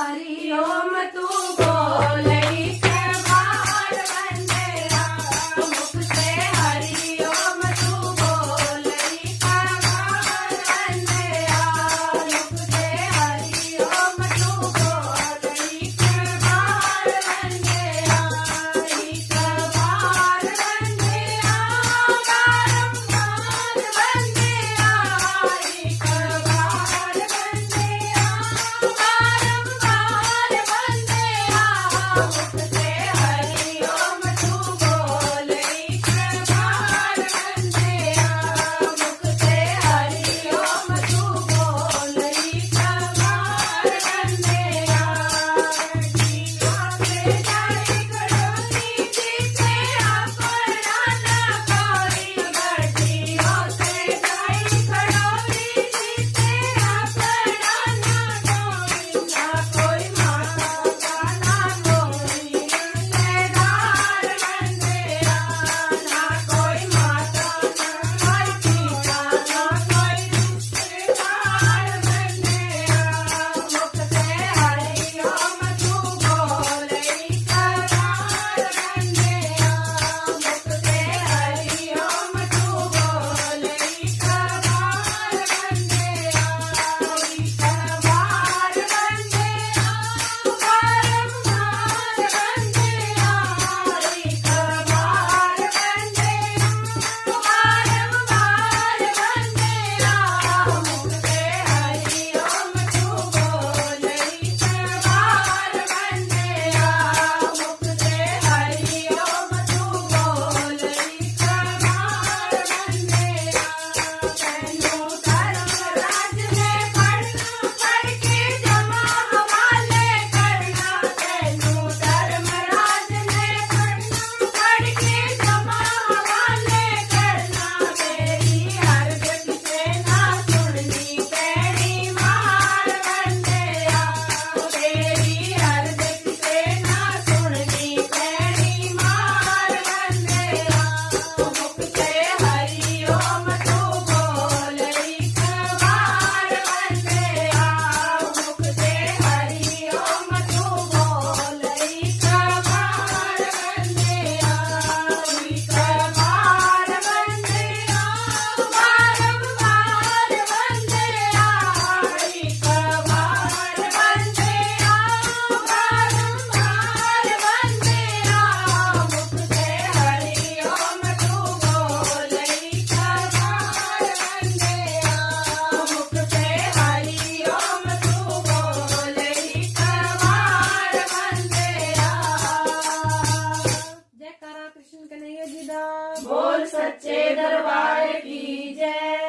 हरि ओम तू बोल एक बार वंदे मुख से हरि ओम तू बोल एक बार वंदे मुख से हरि ओम तू बोल एक बार वंदे एक बार वंदे बारंबार वंदे एक बार वंदे बारंबार वंदे मुख से हरि ओम तू बोल एक बार वंदे मुख से हरि ओम तू बोल एक बार वंदे जीवा पे जाए कड़ोली जीते अपना ना कोई गठियों से जाए कड़ोली जीते अपना ना कोई माता का ना कोई रिश्तेदार वंदे ना कोई माता ना कोई पिता ना कोई रिश्तेदार वंदे मुख से हरि ओम तू बोल एक बार वंदे मुख से हरि ओम तू बोल एक बार वंदे एक बार वंदे बारंबार वंदे एक बार वंदे बारंबार वंदे मुख से हरि ओम तू बोल एक बार वंदे मुख से हरि ओम तू बोल एक बार वंदे तैनू धर्मराज ने पढ़ना पढ़ के जमा हवाले करना तैनू धर्मराज ने पढ़ना पढ़ के जमा हवाले करना तेरी अर्ज किसे ना सुननी तेरी मार वंदे तेरी अर्ज किसे ना सुननी तेरी मार वंदे मुख से हरि ओम तू बोल एक बार वंदे मुख से हरि ओम तू बोल एक बार वंदे एक बार वंदे बारंबार वंदे एक बार वंदे बारंबार वंदे मुख से हरि ओम तू बोल एक बार वंदे मुख से हरि ओम तू बोल एक बार वंदे जयकारा कृष्ण कन्हैया जी दा बोल सच्चे दरबार की जय।